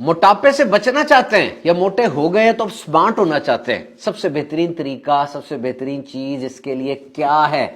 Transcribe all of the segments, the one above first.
موٹاپے سے بچنا چاہتے ہیں یا موٹے ہو گئے ہیں تو اب سمارٹ ہونا چاہتے ہیں؟ سب سے بہترین طریقہ، سب سے بہترین چیز اس کے لیے کیا ہے؟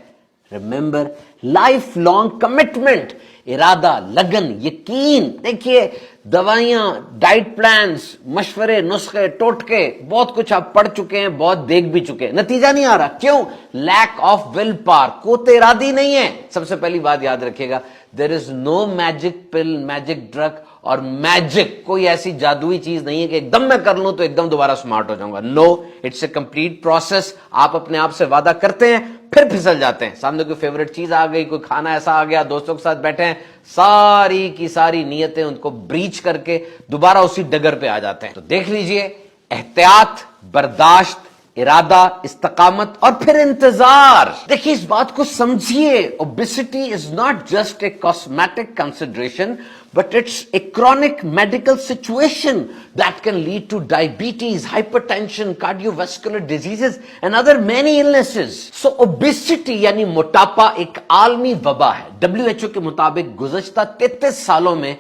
ریمبر، لائف لانگ کمٹمنٹ، ارادہ، لگن، یقین۔ دیکھیے دوائیاں، ڈائٹ پلانز، مشورے، نسخے، ٹوٹکے، بہت کچھ آپ پڑھ چکے ہیں، بہت دیکھ بھی چکے ہیں، نتیجہ نہیں آ رہا۔ کیوں؟ لیک آف ول پاور، قوت ارادی نہیں ہے۔ سب سے پہلی بات یاد رکھیے گا، دیر از نو میجک پل، میجک ڈرگ اور میجک، کوئی ایسی جادوئی چیز نہیں ہے کہ ایک دم میں کر لوں تو ایک دم دوبارہ سمارٹ ہو جاؤں گا۔ نو، اٹس اے کمپلیٹ پروسیس۔ آپ اپنے آپ سے وعدہ کرتے ہیں پھر پھسل جاتے ہیں۔ سامنے کوئی فیوریٹ چیز آ گئی، کوئی کھانا ایسا آ گیا، دوستوں کے ساتھ بیٹھے ہیں، ساری کی ساری نیتیں ان کو بریچ کر کے دوبارہ اسی ڈگر پہ آ جاتے ہیں۔ تو دیکھ لیجئے، احتیاط، برداشت، ارادہ، استقامت اور پھر انتظار۔ دیکھیے اس بات کو سمجھیے، obesity is not just a cosmetic consideration but it's a chronic medical situation that can lead to diabetes, hypertension, cardiovascular diseases and other many illnesses. So obesity یعنی موٹاپا ایک عالمی وبا ہے۔ WHO کے مطابق گزشتہ 33 سالوں میں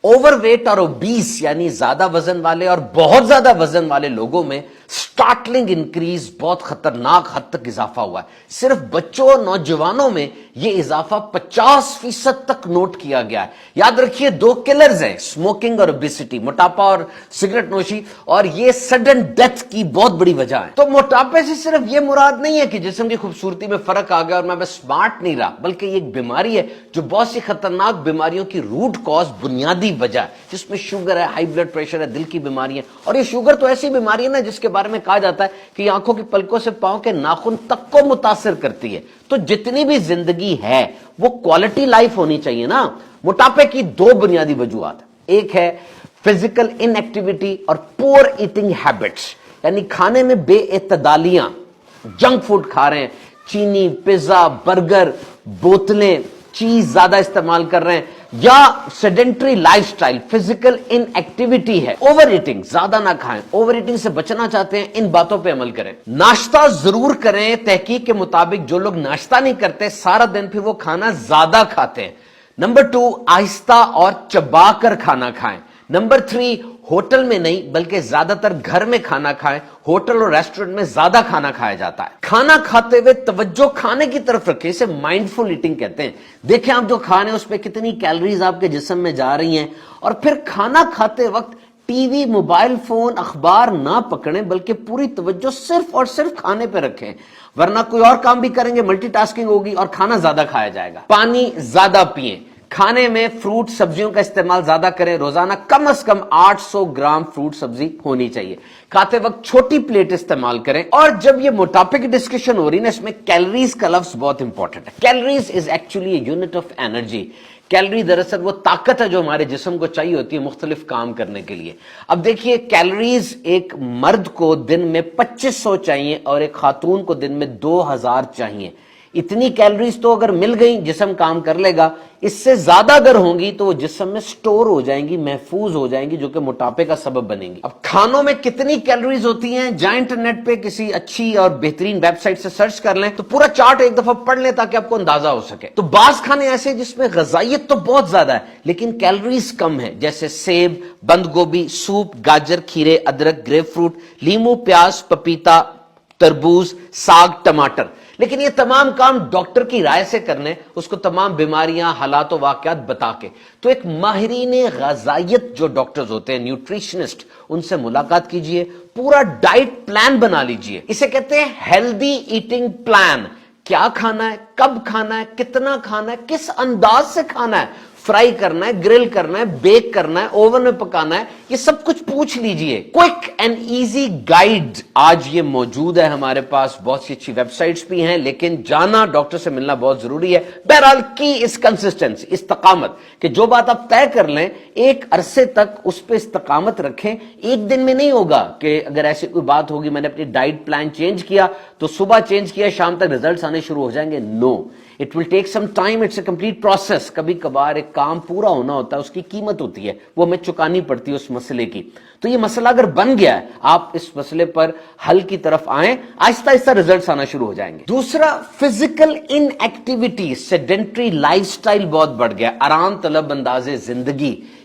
اوور ویٹ اور اوبیس یعنی زیادہ وزن والے اور بہت زیادہ وزن والے لوگوں میں سٹارٹلنگ انکریز، بہت خطرناک حد تک اضافہ ہوا ہے۔ صرف بچوں اور نوجوانوں میں یہ اضافہ 50% تک نوٹ کیا گیا ہے۔ یاد رکھیے دو کلرز ہیں، اسموکنگ اور اوبیسٹی، موٹاپا اور سگریٹ نوشی، اور یہ سڈن ڈیتھ کی بہت بڑی وجہ ہے۔ تو موٹاپے سے صرف یہ مراد نہیں ہے کہ جسم کی خوبصورتی میں فرق آ گیا اور میں بس سمارٹ نہیں رہا، بلکہ یہ ایک بیماری ہے جو بہت سی خطرناک بیماریوں کی روٹ کاز، بنیادی وجہ ہے، جس میں شوگر ہے، ہائی بلڈ پریشر ہے، دل کی بیماری ہے۔ اور یہ شوگر تو ایسی بیماری ہے نا جس کے بارے میں کہا جاتا ہے کہ یہ آنکھوں کی پلکوں سے پاؤں کے ناخن تک کو متاثر کرتی ہے۔ تو جتنی بھی زندگی ہے وہ کوالٹی لائف ہونی چاہیے نا۔ موٹاپے کی دو بنیادی وجوہات، ایک ہے فزیکل ان ایکٹیویٹی اور پور ایٹنگ ہیبٹس، یعنی کھانے میں بے اعتدالیاں، جنک فوڈ کھا رہے ہیں، چینی، پیزا، برگر، بوتلیں، چیز زیادہ استعمال کر رہے ہیں، یا سیڈنٹری لائف سٹائل، فزیکل ان ایکٹیویٹی ہے، اوور ایٹنگ، زیادہ نہ کھائیں، اوور ایٹنگ سے بچنا چاہتے ہیں ان باتوں پہ عمل کریں۔ ناشتہ ضرور کریں، تحقیق کے مطابق جو لوگ ناشتہ نہیں کرتے سارا دن پھر وہ کھانا زیادہ کھاتے ہیں۔ نمبر 2، آہستہ اور چبا کر کھانا کھائیں۔ نمبر 3، ہوٹل میں نہیں بلکہ زیادہ تر گھر میں کھانا کھائیں۔ ہوٹل اور ریسٹورنٹ میں زیادہ کھانا کھایا جاتا ہے۔ کھانا کھاتے ہوئے توجہ کھانے کی طرف رکھیں، اسے مائنڈفل ایٹنگ کہتے ہیں۔ دیکھیں آپ جو کھا رہے ہیں اس پہ کتنی کیلوریز آپ کے جسم میں جا رہی ہیں، اور پھر کھانا کھاتے وقت ٹی وی، موبائل فون، اخبار نہ پکڑیں بلکہ پوری توجہ صرف اور صرف کھانے پہ رکھیں، ورنہ کوئی اور کام بھی کریں گے، ملٹی ٹاسکنگ ہوگی اور کھانا زیادہ کھایا جائے گا۔ پانی زیادہ پئیں، کھانے میں فروٹ سبزیوں کا استعمال زیادہ کریں، روزانہ کم از کم 800 گرام فروٹ سبزی ہونی چاہیے۔ کھاتے وقت چھوٹی پلیٹ استعمال کریں۔ اور جب یہ موٹاپے کی ڈسکشن ہو رہی ہے نا، اس میں کیلوریز کا لفظ بہت امپورٹنٹ ہے۔ Calories is actually a unit of energy. Calorie دراصل وہ طاقت ہے جو ہمارے جسم کو چاہیے ہوتی ہے مختلف کام کرنے کے لیے۔ اب دیکھیے کیلوریز ایک مرد کو دن میں 2500 چاہیے اور ایک خاتون کو دن میں 2000 چاہیے۔ اتنی کیلوریز تو اگر مل گئی جسم کام کر لے گا، اس سے زیادہ اگر ہوں گی تو وہ جسم میں سٹور ہو جائیں گی، محفوظ ہو جائیں گی، جو کہ موٹاپے کا سبب بنیں گی۔ اب کھانوں میں کتنی کیلوریز ہوتی ہیں، جائیں انٹرنیٹ پہ کسی اچھی اور بہترین ویب سائٹ سے سرچ کر لیں تو پورا چارٹ ایک دفعہ پڑھ لیں تاکہ آپ کو اندازہ ہو سکے۔ تو بعض کھانے ایسے جس میں غذائیت تو بہت زیادہ ہے لیکن کیلوریز کم ہے، جیسے سیب، بند گوبھی، سوپ، گاجر، کھیرے، ادرک، گریپ فروٹ، لیمو، پیاز، پپیتا، تربوز، ساگ، ٹماٹر۔ لیکن یہ تمام کام ڈاکٹر کی رائے سے کرنے، اس کو تمام بیماریاں، حالات و واقعات بتا کے۔ تو ایک ماہرین غذائیت جو ڈاکٹرز ہوتے ہیں، نیوٹریشنسٹ، ان سے ملاقات کیجئے، پورا ڈائٹ پلان بنا لیجئے۔ اسے کہتے ہیں ہیلدی ایٹنگ پلان۔ کیا کھانا ہے، کب کھانا ہے، کتنا کھانا ہے، کس انداز سے کھانا ہے، فرائی کرنا ہے، گرل کرنا ہے، بیک کرنا ہے، اوون میں پکانا ہے، یہ سب کچھ پوچھ لیجئے۔ کوئک اینڈ ایزی گائیڈ آج یہ موجود ہے ہمارے پاس، بہت سی اچھی ویب سائٹس بھی ہیں، لیکن جانا، ڈاکٹر سے ملنا بہت ضروری ہے۔ بہرحال کی اس کنسسٹنسی، استقامت، کہ جو بات آپ طے کر لیں ایک عرصے تک اس پہ استقامت رکھیں۔ ایک دن میں نہیں ہوگا کہ اگر ایسی کوئی بات ہوگی میں نے اپنی ڈائٹ پلان چینج کیا تو صبح چینج کیا شام تک ریزلٹس آنے شروع ہو جائیں گے۔ No, it will take some time, it's a complete process. کبھی کبھار ایک کام پورا ہونا ہوتا ہے، اس کی قیمت ہوتی ہے، وہ ہمیں چکانی پڑتی ہے اس مسئلے کی۔ تو یہ مسئلہ اگر بن گیا ہے، آپ اس مسئلے پر حل کی طرف آئیں، آہستہ آہستہ ریزلٹس آنا شروع ہو جائیں گے۔ دوسرا، فزیکل ان ایکٹیویٹی، سیڈنٹری لائف سٹائل بہت بڑھ گیا، آرام طلب انداز زندگی۔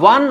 1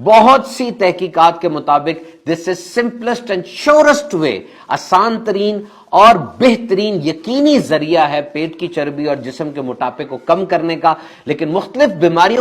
بہت سی تحقیقات کے مطابق دس از سمپلسٹ اینڈ شورسٹ وے، آسان ترین اور بہترین یقینی ذریعہ ہے پیٹ کی چربی اور جسم کے موٹاپے کو کم کرنے کا، لیکن مختلف بیماریوں